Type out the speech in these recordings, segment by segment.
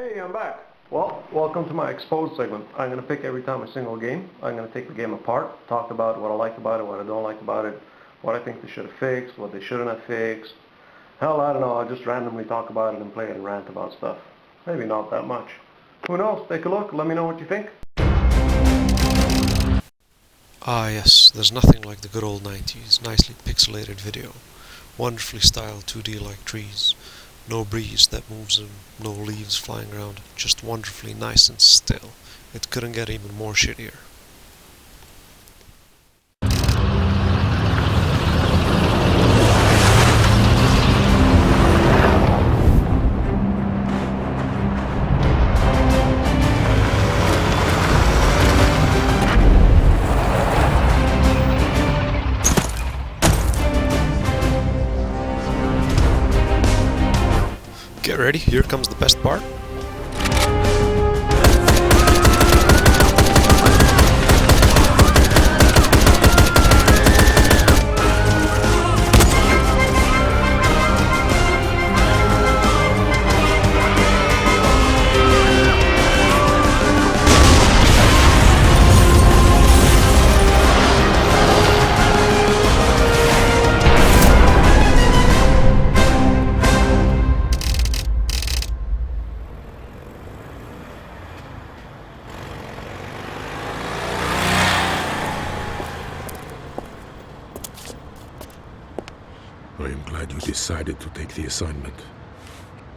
Hey, I'm back. Well, welcome to my Exposed segment. I'm going to pick every time a single game. I'm going to take the game apart, talk about what I like about it, what I don't like about it, what I think they should have fixed, what they shouldn't have fixed. Hell, I don't know, I'll just randomly talk about it and play it and rant about stuff. Maybe not that much. Who knows? Take a look, let me know what you think. Ah yes, there's nothing like the good old 90s, nicely pixelated video. Wonderfully styled 2D like trees. No breeze that moves them, no leaves flying around, just wonderfully nice and still. It couldn't get even more shittier. Get ready, here comes the best part. I am glad you decided to take the assignment.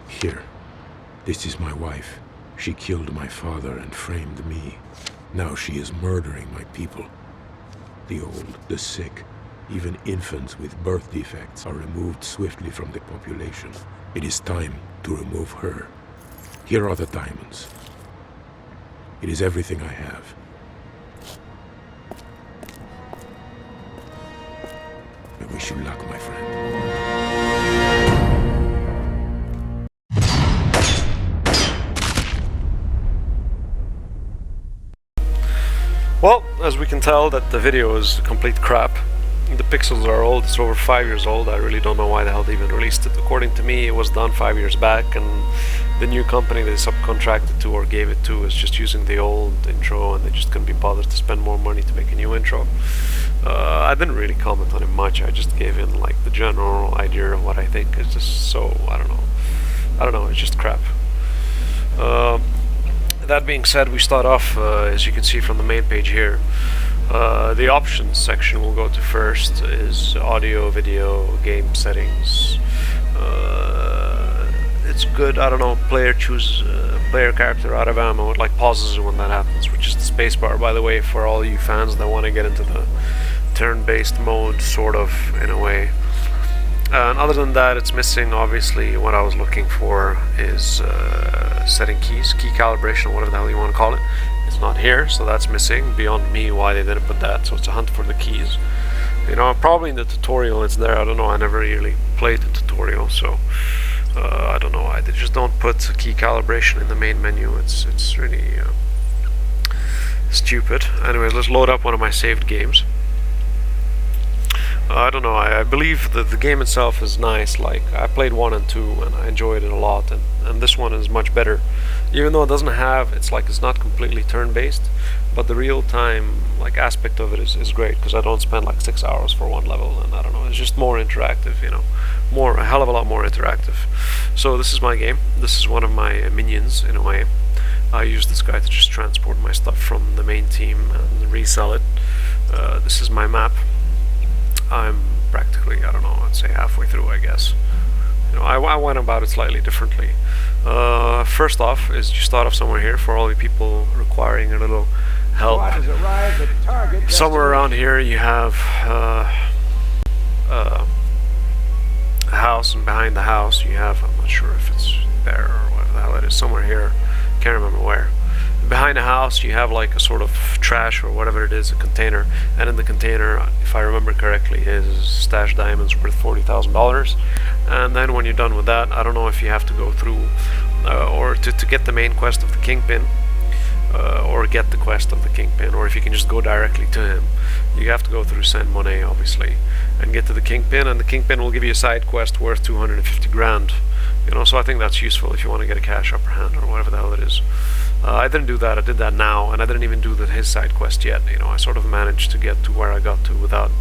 Here, this is my wife. She killed my father and framed me. Now she is murdering my people. The old, the sick, even infants with birth defects are removed swiftly from the population. It is time to remove her. Here are the diamonds. It is everything I have. I wish you luck, my friend. Well, as we can tell that the video is complete crap. The pixels are old, it's over 5 years old. I really don't know why the hell they even released it. According to me, it was done 5 years back, and the new company they subcontracted to or gave it to is just using the old intro, and they just couldn't be bothered to spend more money to make a new intro. I didn't really comment on it much. I just gave in like the general idea of what I think is just so, I don't know, it's just crap. That being said, we start off, as you can see from the main page here. The options section we'll go to first is audio, video, game settings. It's good, I don't know, player choose player character out of ammo. It like pauses when that happens, which is the spacebar, by the way, for all you fans that want to get into the turn-based mode, sort of, in a way. And other than that, it's missing, obviously. What I was looking for is setting keys, key calibration, whatever the hell you want to call it. It's not here, so that's missing. Beyond me why they didn't put that, so it's a hunt for the keys. You know, probably in the tutorial it's there, I don't know, I never really played the tutorial, so I don't know why they just don't put key calibration in the main menu. It's really stupid. Anyways, let's load up one of my saved games. I don't know, I believe that the game itself is nice. Like, I played 1 and 2 and I enjoyed it a lot, and this one is much better. Even though it doesn't have, it's not completely turn-based, but the real-time like aspect of it is great, because I don't spend like 6 hours for one level, and I don't know, it's just more interactive, you know, a hell of a lot more interactive. So this is my game, this is one of my minions in a way. I use this guy to just transport my stuff from the main team and resell it. This is my map. I'm practically, I don't know, I'd say halfway through, I guess. You know, I went about it slightly differently. First off is you start off somewhere here for all the people requiring a little help. Somewhere around here you have a house, and behind the house you have, I'm not sure if it's there or whatever the hell it is, somewhere here, can't remember where. Behind the house you have like a sort of trash or whatever it is, a container, and in the container, if I remember correctly, is stashed diamonds worth $40,000. And then when you're done with that, I don't know if you have to go through or to get the main quest of the Kingpin, or get the quest of the Kingpin, or if you can just go directly to him. You have to go through Saint Monet, obviously, and get to the Kingpin, and the Kingpin will give you a side quest worth 250 grand. You know, so I think that's useful if you want to get a cash upper hand or whatever the hell it is. I didn't do that. I did that now, and I didn't even do his side quest yet. You know, I sort of managed to get to where I got to without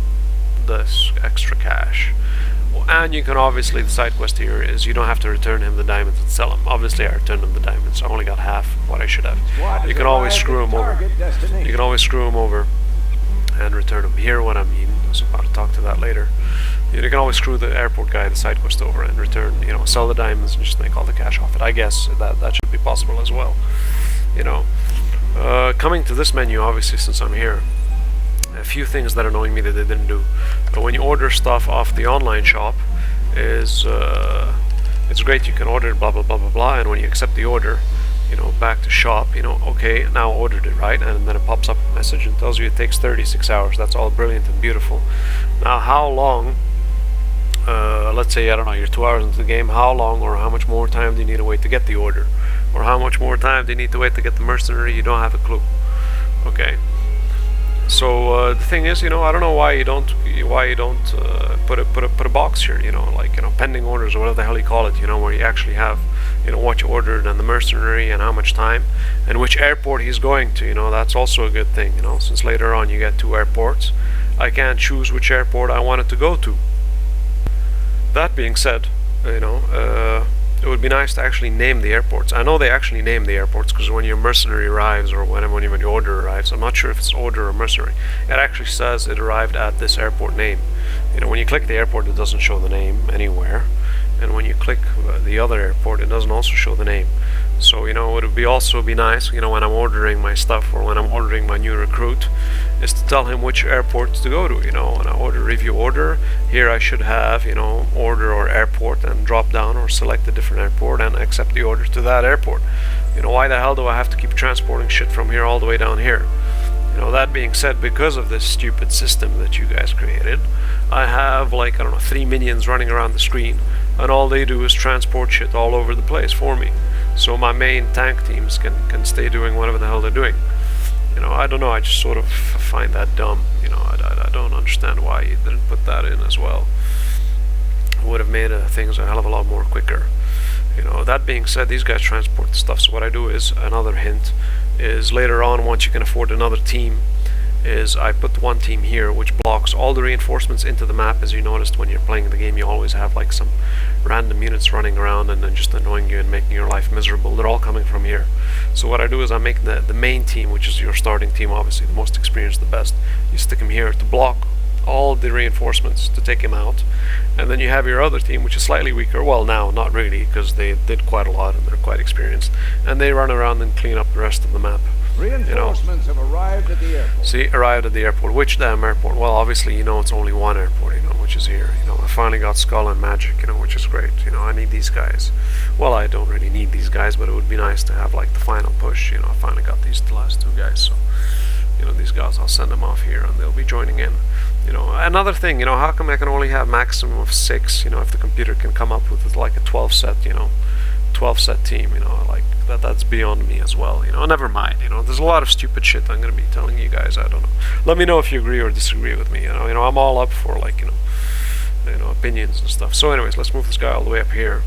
this extra cash. And you can obviously, the side quest here is you don't have to return him the diamonds and sell them. Obviously I returned him the diamonds. I only got half of what I should have. You can always screw him over. You can always screw him over and return him. Here what I mean, I was about to talk to that later. You can always screw the airport guy, the side quest over, and return, you know, sell the diamonds and just make all the cash off it. I guess that should be possible as well. You know, coming to this menu, obviously, since I'm here, a few things that are annoying me that they didn't do. But when you order stuff off the online shop, is it's great. You can order blah blah blah blah blah, and when you accept the order, you know, back to shop, you know, okay, now ordered it, right? And then it pops up a message and tells you it takes 36 hours. That's all brilliant and beautiful. Now, how long? Let's say, I don't know, you're 2 hours into the game. How long or how much more time do you need to wait to get the order, or how much more time do you need to wait to get the mercenary? You don't have a clue. Okay. So the thing is, you know, I don't know why you don't put a box here, you know, like, you know, pending orders or whatever the hell you call it, you know, where you actually have, you know, what you ordered and the mercenary and how much time and which airport he's going to. You know, that's also a good thing, you know, since later on you get 2 airports. I can't choose which airport I wanted to go to. That being said, you know, it would be nice to actually name the airports. I know they actually name the airports because when your mercenary arrives or when your order arrives, I'm not sure if it's order or mercenary, it actually says it arrived at this airport name. You know, when you click the airport, it doesn't show the name anywhere, and when you click the other airport, it doesn't also show the name. So, you know, it would also be nice, you know, when I'm ordering my stuff or when I'm ordering my new recruit, is to tell him which airport to go to. You know, when I review order, here I should have, you know, order or airport and drop down or select a different airport and accept the order to that airport. You know, why the hell do I have to keep transporting shit from here all the way down here? You know, that being said, because of this stupid system that you guys created, I have, like, I don't know, 3 minions running around the screen, and all they do is transport shit all over the place for me. So my main tank teams can stay doing whatever the hell they're doing. You know, I don't know, I just sort of find that dumb. You know, I don't understand why you didn't put that in as well. It would have made things a hell of a lot more quicker. You know, that being said, these guys transport the stuff, so what I do is, another hint, is later on, once you can afford another team, is I put one team here which blocks all the reinforcements into the map. As you noticed, when you're playing the game, you always have like some random units running around and then just annoying you and making your life miserable. They're all coming from here. So what I do is I make the main team, which is your starting team, obviously the most experienced, the best. You stick him here to block all the reinforcements to take him out, and then you have your other team which is slightly weaker. Well, now not really, because they did quite a lot and they're quite experienced, and they run around and clean up the rest of the map. Reinforcements have arrived at the airport. See, arrived at the airport. Which damn airport? Well, obviously, you know, it's only one airport, you know, which is here. You know, I finally got Skull and Magic, you know, which is great. You know, I need these guys. Well, I don't really need these guys, but it would be nice to have, like, the final push. You know, I finally got the last 2 guys, so, you know, these guys, I'll send them off here, and they'll be joining in. You know, another thing, you know, how come I can only have maximum of 6, you know, if the computer can come up with, like, a 12 set, you know, 12 set team, you know, like, that's beyond me as well, you know. Never mind, you know, there's a lot of stupid shit I'm gonna be telling you guys. I don't know, let me know if you agree or disagree with me. You know, I'm all up for, like, you know, opinions and stuff. So anyways, let's move this guy all the way up here.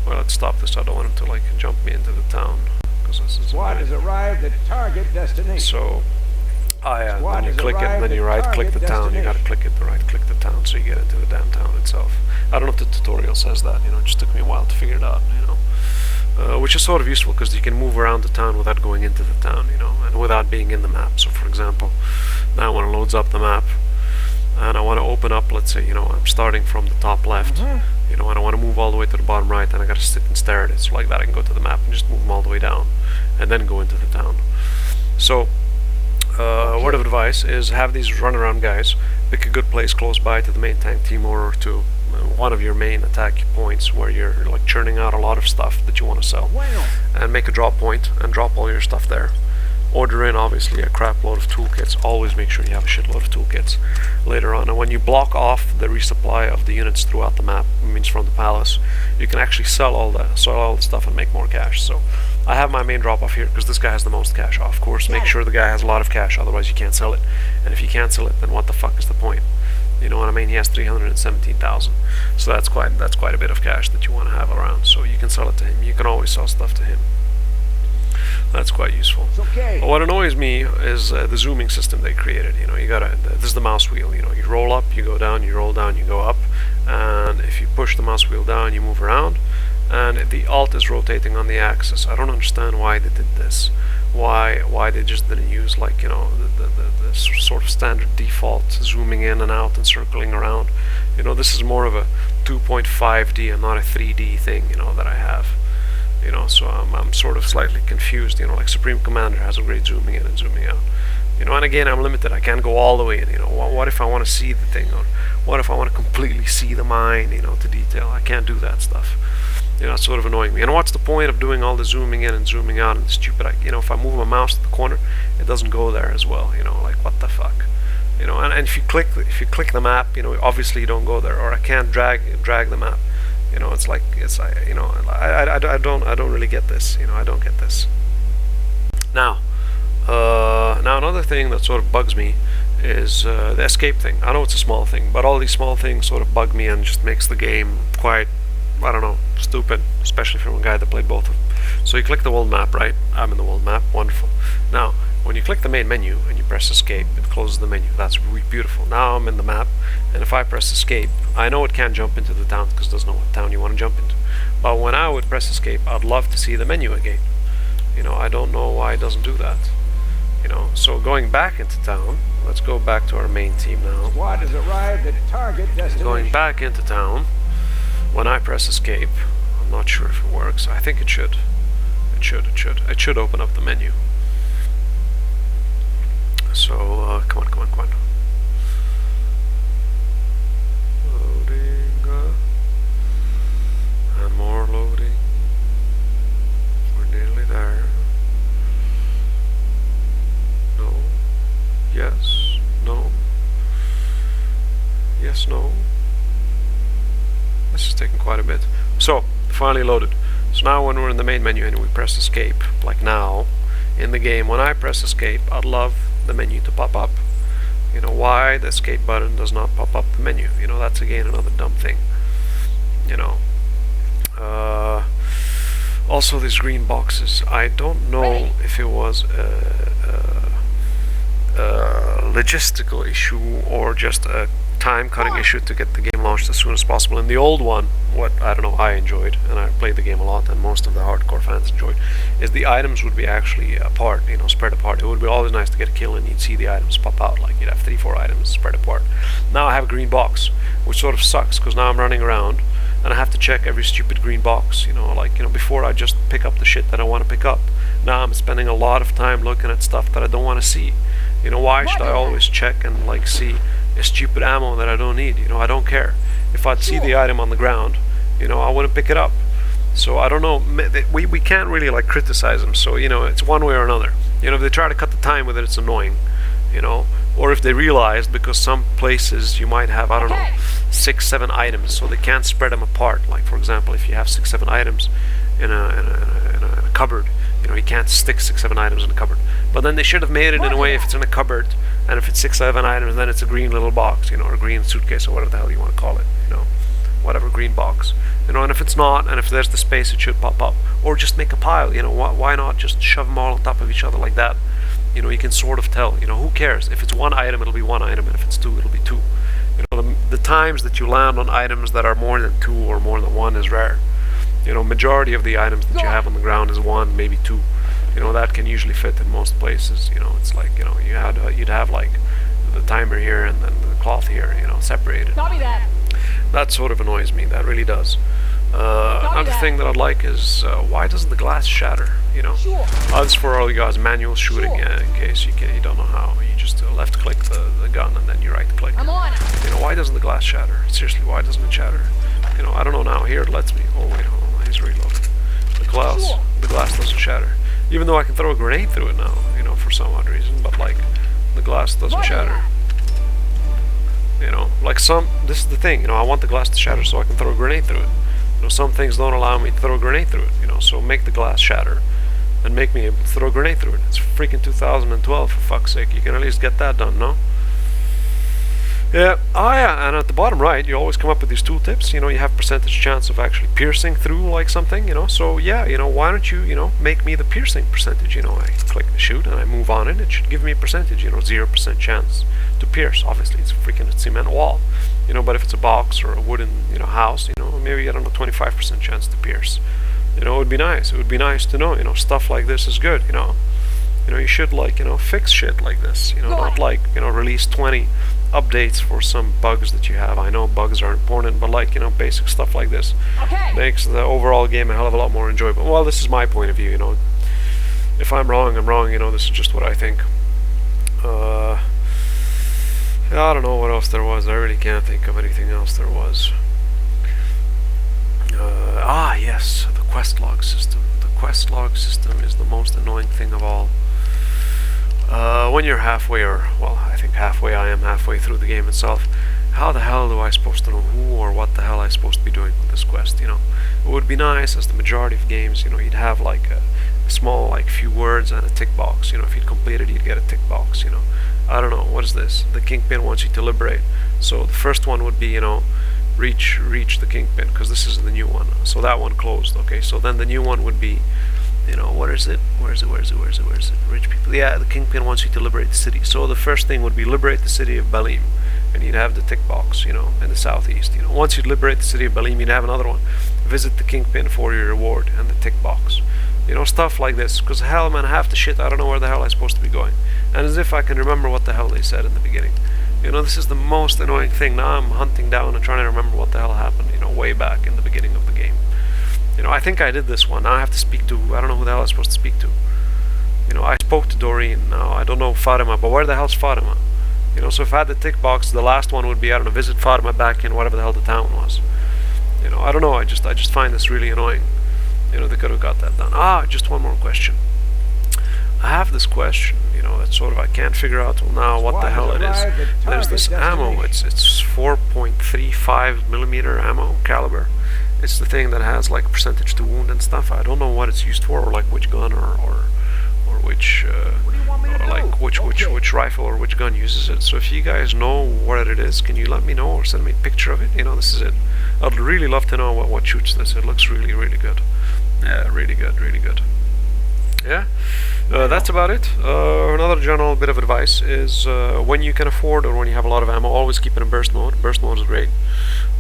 Well, let's stop this. I don't want him to, like, jump me into the town, because this is SWAT has arrived at target destination. So then you click it, and then you right click the town. You gotta click it, right click the town, so you get into the damn town itself. I don't know if the tutorial says that, you know, it just took me a while to figure it out, you know. Which is sort of useful because you can move around the town without going into the town, you know, and without being in the map. So, for example, now when it loads up the map, and I want to open up, let's say, you know, I'm starting from the top left, you know, and I want to move all the way to the bottom right, and I got to sit and stare at it. So like that, I can go to the map and just move them all the way down, and then go into the town. So, word of advice is have these runaround guys pick a good place close by to the main tank team or to one of your main attack points where you're, like, churning out a lot of stuff that you want to sell, and make a drop point and drop all your stuff there. Order in, obviously, a crap load of toolkits. Always make sure you have a shitload of toolkits later on. And when you block off the resupply of the units throughout the map, it means from the palace, you can actually sell all the stuff and make more cash. So I have my main drop off here because this guy has the most cash off. Of course, make sure the guy has a lot of cash, otherwise you can't sell it. And if you can't sell it, then what the fuck is the point? You know what I mean? He has 317,000. So that's quite a bit of cash that you want to have around. So you can sell it to him. You can always sell stuff to him. That's quite useful. Okay. But what annoys me is the zooming system they created. You know, you gotta. This is the mouse wheel. You know, you roll up, you go down, you roll down, you go up, and if you push the mouse wheel down, you move around, and the alt is rotating on the axis. I don't understand why they did this. Why they just didn't use, like, you know, the sort of standard default zooming in and out and circling around. You know, this is more of a 2.5D and not a 3D thing, you know, that I have. You know, so I'm sort of slightly confused. You know, like Supreme Commander has a great zooming in and zooming out. You know, and again, I'm limited. I can't go all the way in. You know, what if I want to see the thing, or what if I want to completely see the mine, you know, to detail? I can't do that stuff. You know, it's sort of annoying me. And what's the point of doing all the zooming in and zooming out and stupid? You know, if I move my mouse to the corner, it doesn't go there as well. You know, like, what the fuck? You know, and if you click the map, you know, obviously you don't go there. Or I can't drag the map. You know, it's like, you know, I don't really get this. You know, I don't get this. Now another thing that sort of bugs me is the escape thing. I know it's a small thing, but all these small things sort of bug me and just makes the game quite, I don't know, stupid, especially from a guy that played both of them. So you click the world map, right? I'm in the world map, wonderful. Now, when you click the main menu and you press escape, it closes the menu. That's really beautiful. Now I'm in the map, and if I press escape, I know it can't jump into the town because it doesn't know what town you want to jump into. But when I would press escape, I'd love to see the menu again. You know, I don't know why it doesn't do that. You know, so going back into town, let's go back to our main team now. Squad has arrived at target destination. Going back into town, when I press escape, I'm not sure if it works. I think it should. It should open up the menu. So, come on. Loading, and more loading. We're nearly there. No. Yes. No. Yes, no. This is taking quite a bit. So, finally loaded. So now when we're in the main menu and we press escape, like now, in the game, when I press escape, I'd love the menu to pop up. You know, why the escape button does not pop up the menu? You know, that's again another dumb thing. You know. Also these green boxes. I don't know if it was a logistical issue or just a time-cutting issue to get the game launched as soon as possible. In the old one, what I don't know, I enjoyed, and I played the game a lot, and most of the hardcore fans enjoyed, is the items would be actually apart, you know, spread apart. It would be always nice to get a kill and you'd see the items pop out, like you'd have 3-4 items spread apart. Now I have a green box, which sort of sucks, because now I'm running around and I have to check every stupid green box, you know, like, you know, before I just pick up the shit that I want to pick up. Now I'm spending a lot of time looking at stuff that I don't want to see. You know, why should I always check and, like, see a stupid ammo that I don't need? You know, I don't care. If I'd see the item on the ground, you know, I wouldn't pick it up. So I don't know, we can't really, like, criticize them. So, you know, it's one way or another. You know, if they try to cut the time with it, it's annoying, you know. Or if they realized, because some places you might have, I don't know, 6-7 items, so they can't spread them apart. Like, for example, if you have 6-7 items in a cupboard, you know, you can't stick 6-7 items in a cupboard. But then they should have made it in a way, if it's in a cupboard, and if it's 6-7 items, then it's a green little box, you know, or a green suitcase, or whatever the hell you want to call it, you know, whatever, green box. You know, and if it's not, and if there's the space, it should pop up. Or just make a pile, you know, why not just shove them all on top of each other like that? You know, you can sort of tell, you know, who cares? If it's one item, it'll be one item, and if it's two, it'll be two. You know, the times that you land on items that are more than 2 or more than 1 is rare. You know, majority of the items that you have on the ground is 1, maybe 2. You know, that can usually fit in most places. You know, it's like, you know, you'd have like the timer here and then the cloth here, you know, separated. Copy that. That sort of annoys me. That really does. Another thing that I'd like is why doesn't the glass shatter? You know, this for all you guys, manual shooting. In case you don't know how, you just left click the gun and then you right click. I'm on. You know, why doesn't the glass shatter? Seriously, why doesn't it shatter? You know, I don't know now. Here it lets me. Oh wait, hold on, he's reloading. The glass doesn't shatter. Even though I can throw a grenade through it now, you know, for some odd reason, but like the glass doesn't shatter. You know, like this is the thing, you know, I want the glass to shatter so I can throw a grenade through it. You know, some things don't allow me to throw a grenade through it, you know, so make the glass shatter and make me able to throw a grenade through it. It's freaking 2012, for fuck's sake. You can at least get that done, no? Yeah, oh yeah, and at the bottom right, you always come up with these tooltips. You have percentage chance of actually piercing through like something. So yeah, why don't you, make me the piercing percentage? I click the shoot and I move on it. It should give me a percentage. 0% chance to pierce. Obviously, it's a freaking cement wall. But if it's a box or a wooden, house, maybe I don't know, 25% chance to pierce. It would be nice. It would be nice to know. Stuff like this is good. You should fix shit like this. Not like release 20 updates for some bugs that you have. I know bugs are important, but basic stuff like this makes the overall game a hell of a lot more enjoyable. Well, this is my point of view. If I'm wrong, I'm wrong. This is just what I think. Yeah, I don't know what else there was. I really can't think of anything else there was. Yes, the quest log system. The quest log system is the most annoying thing of all. When you're halfway, or well, I think halfway, I am halfway through the game itself, how the hell do I supposed to know who or what the hell I'm supposed to be doing with this quest? It would be nice, as the majority of games, you'd have like a small, few words and a tick box. If you'd complete it, you'd get a tick box. I don't know, what is this? The Kingpin wants you to liberate. So the first one would be, reach the Kingpin, because this is the new one. So that one closed. Okay, so then the new one would be, where is it? Where is it? Rich people. Yeah, the Kingpin wants you to liberate the city. So the first thing would be liberate the city of Balim, and you'd have the tick box, in the southeast. Once you liberate the city of Balim, you'd have another one. Visit the Kingpin for your reward, and the tick box. Stuff like this. Because hell, man, half the shit I don't know where the hell I'm supposed to be going. And as if I can remember what the hell they said in the beginning. This is the most annoying thing. Now I'm hunting down and trying to remember what the hell happened, way back in the beginning of the game. I think I did this one. Now I have to speak to, I don't know who the hell I'm supposed to speak to. I spoke to Doreen. Now I don't know Fatima, but where the hell's Fatima? So if I had the tick box, the last one would be, I don't know, visit Fatima back in whatever the hell the town was. I don't know, I just find this really annoying. They could have got that done. Just one more question. I have this question, that sort of I can't figure out till now what the hell it is. There's this ammo. It's 4.35 millimeter ammo caliber. It's the thing that has like percentage to wound and stuff. I don't know what it's used for, or like which gun or which which rifle or which gun uses it. So if you guys know what it is, can you let me know or send me a picture of it? This is it. I'd really love to know what shoots this. It looks really, really good. Yeah, really good, really good. Yeah, that's about it. Another general bit of advice is when you can afford, or when you have a lot of ammo, always keep it in burst mode. Burst mode is great.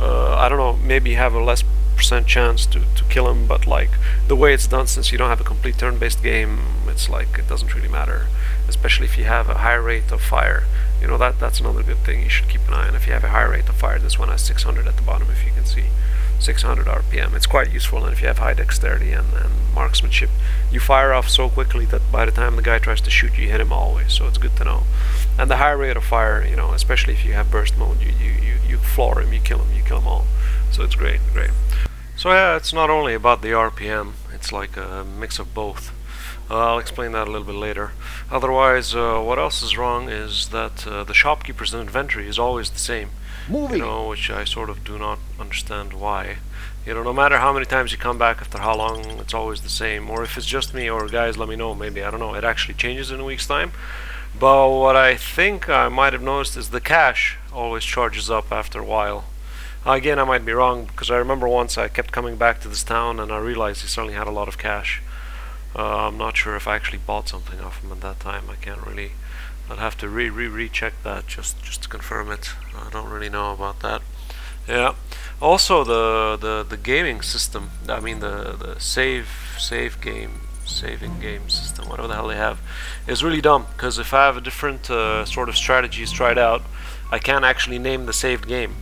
I don't know, maybe you have a less percent chance to kill him, but like the way it's done, since you don't have a complete turn-based game, it's like it doesn't really matter, especially if you have a high rate of fire. That's another good thing you should keep an eye on. If you have a high rate of fire, this one has 600 at the bottom, if you can see. 600 RPM. It's quite useful, and if you have high dexterity and marksmanship, you fire off so quickly that by the time the guy tries to shoot you, hit him always, so it's good to know. And the high rate of fire, especially if you have burst mode, you floor him, you kill him all. So it's great. So yeah, it's not only about the RPM, it's like a mix of both. I'll explain that a little bit later. Otherwise, what else is wrong is that the shopkeeper's inventory is always the same. Which I sort of do not understand why. No matter how many times you come back, after how long, it's always the same. Or if it's just me, or guys, let me know. Maybe, I don't know, it actually changes in a week's time. But what I think I might have noticed is the cash always charges up after a while. Again, I might be wrong, because I remember once I kept coming back to this town and I realized he suddenly had a lot of cash. I'm not sure if I actually bought something off him at that time. I can't really. I'll have to recheck that just to confirm it. I don't really know about that. Yeah. Also, the gaming system. I mean, the saving game system, whatever the hell they have, is really dumb. Because if I have a different sort of strategies tried out, I can't actually name the saved game,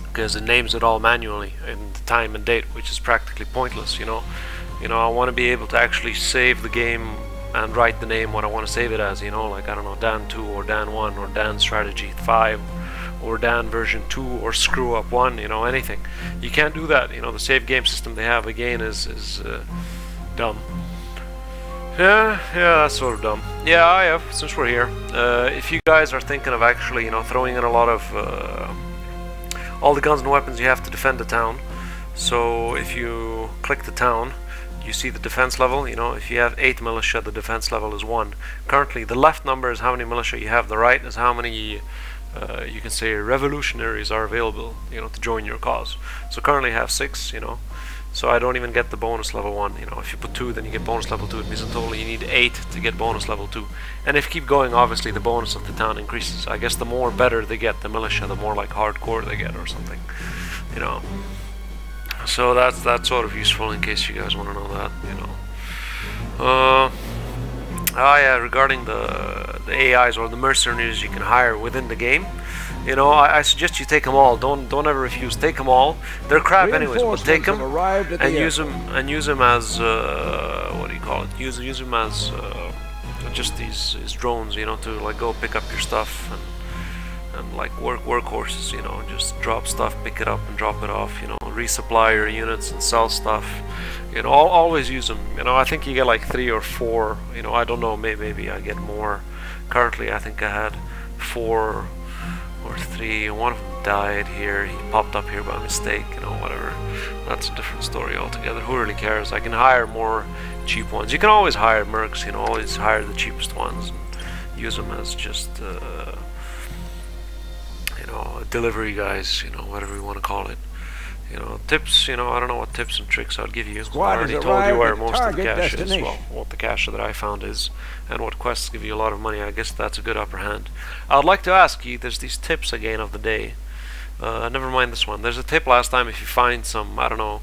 because it names it all manually in the time and date, which is practically pointless. I want to be able to actually save the game and write the name what I want to save it as, like, I don't know, Dan 2 or Dan 1 or Dan Strategy 5 or Dan version 2 or Screw Up 1, anything. You can't do that. The save game system they have, again, is dumb. Yeah, that's sort of dumb. Yeah, since we're here, if you guys are thinking of actually, throwing in a lot of all the guns and weapons you have to defend the town, so if you click the town, you see the defense level. If you have 8 militia, the defense level is 1. Currently, the left number is how many militia you have. The right is how many you can say revolutionaries are available, to join your cause. So currently I have 6, so I don't even get the bonus level 1. If you put 2, then you get bonus level 2. It means in total you need 8 to get bonus level 2. And if you keep going, obviously the bonus of the town increases. I guess the more better they get, the militia, the more like hardcore they get or something. So that's sort of useful in case you guys want to know that. Yeah, regarding the AIs or the mercenaries you can hire within the game, I suggest you take them all. Don't ever refuse. Take them all. They're crap anyways, but take them and use them as what do you call it? Use them as just these drones, to like go pick up your stuff and like workhorses, just drop stuff, pick it up and drop it off, resupply your units and sell stuff. Always use them. I think you get like 3 or 4. I don't know. Maybe I get more. Currently, I think I had 4 or 3. One of them died here. He popped up here by mistake. Whatever. That's a different story altogether. Who really cares? I can hire more cheap ones. You can always hire mercs. Always hire the cheapest ones and use them as just delivery guys. Whatever you want to call it. Tips, I don't know what tips and tricks I'd give you. I already told you where most of the cash is, well, what the cash that I found is, and what quests give you a lot of money. I guess that's a good upper hand. I'd like to ask you, there's these tips again of the day. Never mind this one. There's a tip last time if you find some, I don't know,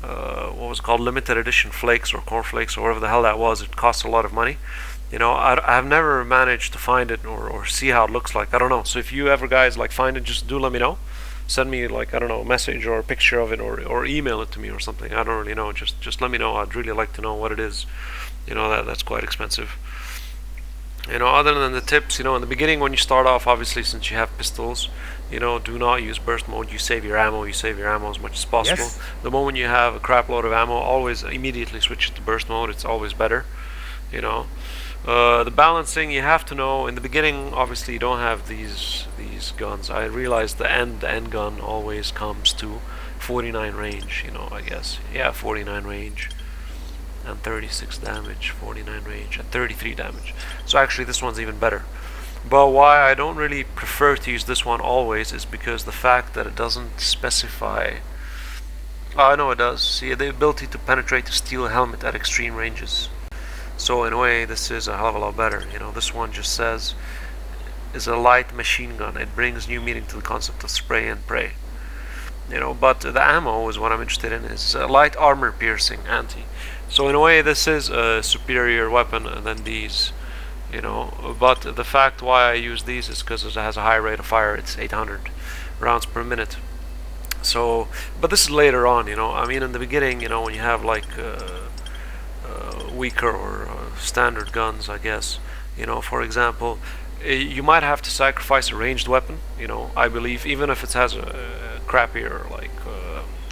what was it called, limited edition flakes or cornflakes or whatever the hell that was. It costs a lot of money. I've never managed to find it or see how it looks like. I don't know. So if you ever guys like find it, just do let me know. Send me like, I don't know, a message or a picture of it or email it to me or something. I don't really know. Just let me know. I'd really like to know what it is. That's quite expensive. Other than the tips, in the beginning when you start off, obviously since you have pistols, do not use burst mode. You save your ammo. You save your ammo as much as possible. Yes. The moment you have a crap load of ammo, always immediately switch it to burst mode. It's always better. The balancing, you have to know. In the beginning, obviously you don't have these guns. I realized the end gun always comes to 49 range, I guess. Yeah, 49 range and 36 damage, 49 range and 33 damage. So actually this one's even better. But why I don't really prefer to use this one always is because the fact that it doesn't specify. Oh, no, it does. See, the ability to penetrate the steel helmet at extreme ranges. So in a way, this is a hell of a lot better. This one just says is a light machine gun. It brings new meaning to the concept of spray and pray. But the ammo is what I'm interested in. Is a light armor piercing anti. So in a way, this is a superior weapon than these. But the fact why I use these is because it has a high rate of fire. It's 800 rounds per minute. So, but this is later on. I mean, in the beginning, when you have like weaker or standard guns, I guess. For example, you might have to sacrifice a ranged weapon. I believe, even if it has a crappier like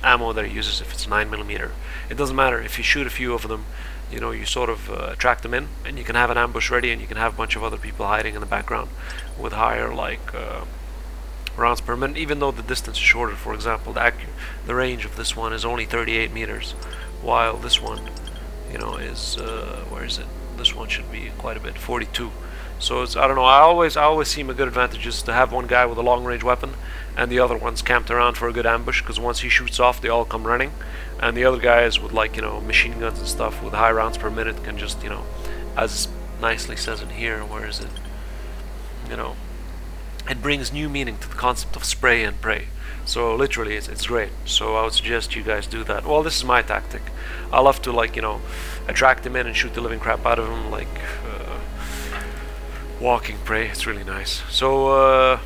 ammo that it uses, if it's 9mm, it doesn't matter. If you shoot a few of them, you sort of attract them in, and you can have an ambush ready, and you can have a bunch of other people hiding in the background with higher like rounds per minute, even though the distance is shorter. For example, the range of this one is only 38 meters, while this one is where is it? This one should be quite a bit, 42. So it's, I don't know, I always seem a good advantage is to have one guy with a long range weapon and the other one's camped around for a good ambush, because once he shoots off they all come running, and the other guys with like machine guns and stuff with high rounds per minute can just as nicely says in here, where is it? It brings new meaning to the concept of spray and pray. So literally it's great. So I would suggest you guys do that. Well, this is my tactic. I love to like attract them in and shoot the living crap out of them, like walking prey. It's really nice. So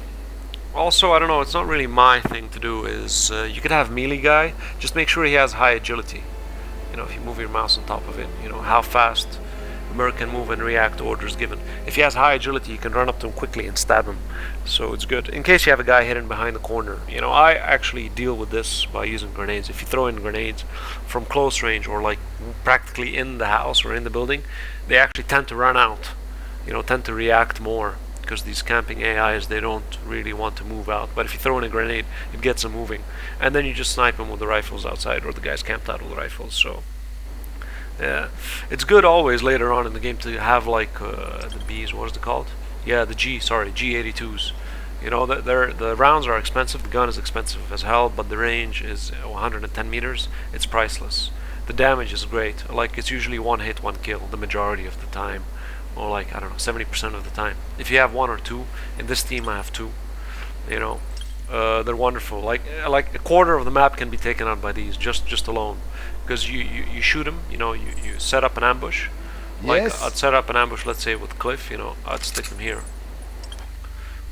also, I don't know, it's not really my thing to do, is you could have melee guy, just make sure he has high agility. If you move your mouse on top of it, how fast the merc can move and react to orders given. If he has high agility, you can run up to him quickly and stab him. So it's good. In case you have a guy hidden behind the corner. I actually deal with this by using grenades. If you throw in grenades from close range or like practically in the house or in the building, they actually tend to run out. Tend to react more, because these camping AIs, they don't really want to move out. But if you throw in a grenade, it gets them moving. And then you just snipe them with the rifles outside, or the guys camped out with the rifles. So yeah, it's good always later on in the game to have like the Bs, what is it called? Yeah, the G82s. You know, the rounds are expensive, the gun is expensive as hell, but the range is 110 meters. It's priceless. The damage is great. Like, it's usually one hit, one kill, the majority of the time. Or like, I don't know, 70% of the time. If you have one or two, in this team I have two, you know, they're wonderful. Like a quarter of the map can be taken out by these, just alone. Because you shoot them, you know, you set up an ambush. Like, Yes. I'd set up an ambush, let's say with Cliff, you know, I'd stick them here.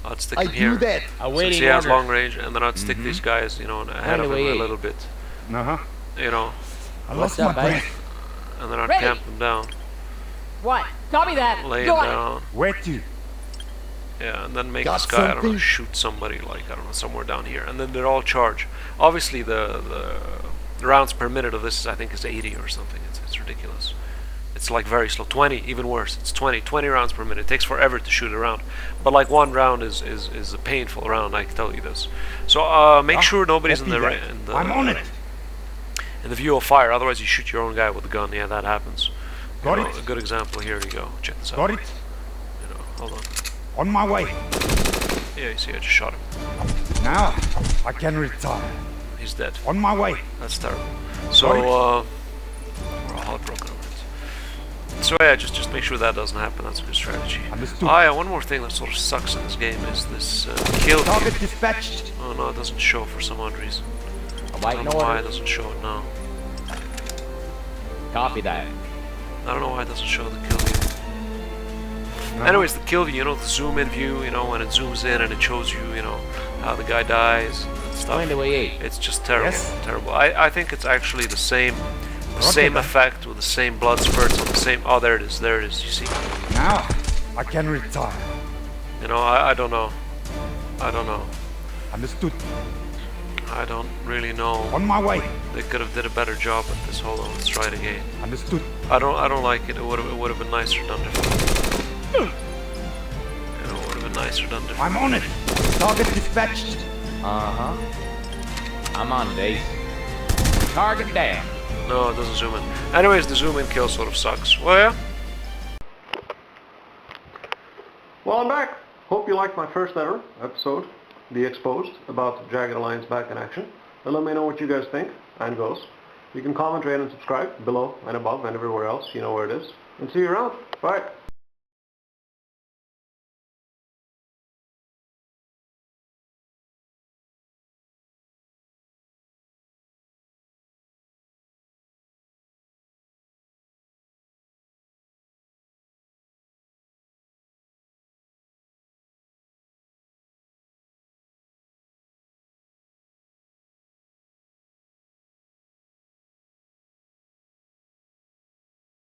I'd stick I them here. do that. So he has long range, and then I'd stick these guys, you know, ahead of him a little bit. Uh-huh. You know, I lost my breath. and then I'd Ready. camp them down, What? Copy that. lay Go them on. down. Where to? Yeah, and then make Got this guy, I don't know, something? shoot somebody, like, I don't know, somewhere down here. And then they're all charged. Obviously, the rounds per minute of this, I think, is 80 or something. It's ridiculous. It's like very slow. 20, even worse. It's 20 rounds per minute. It takes forever to shoot a round. But like one round is a painful round, I can tell you this. So make sure nobody's in copy the, that. I'm on it. in the view of fire. Otherwise, you shoot your own guy with a gun. Yeah, that happens. Got You know, it. a good example. Here you go. Check this out. Got it. You know, hold on. On my way. Yeah, you see, I just shot him. Now I can retire. He's dead. On my way. That's terrible. So we're all heartbroken over it. So yeah, just make sure that doesn't happen. That's a good strategy. Understood. Ah, yeah, one more thing that sort of sucks in this game is this kill. Target dispatched. Oh no, it doesn't show for some odd reason. I Awaiting don't know why it order. doesn't show it now. Copy that. I don't know why it doesn't show the kill view. Anyways, the kill view, you know, the zoom in view, you know, when it zooms in and it shows you, you know, how the guy dies and stuff. Find the way 8. It's just terrible, Yes. terrible. I think it's actually the same Roger that. effect with the same blood spurts on the same. Oh, there it is, you see. Now I can retire. You know, I don't know. I don't know. Understood. I don't really know. On my way. They could have did a better job at this. Hold on, let's try it again. Understood. I don't like it. It would have been nicer done differently. You know, it would have been nicer done differently. I'm on it. Target dispatched. Uh-huh. I'm on base. Target down. No, it doesn't zoom in. Anyways, the zoom in kill sort of sucks. Well, yeah. Well, I'm back. Hope you liked my first ever episode, The Exposed, about Jagged Alliance back in action. And let me know what you guys think and goes. You can comment, rate, and subscribe below and above and everywhere else. You know where it is. And see you around. Bye.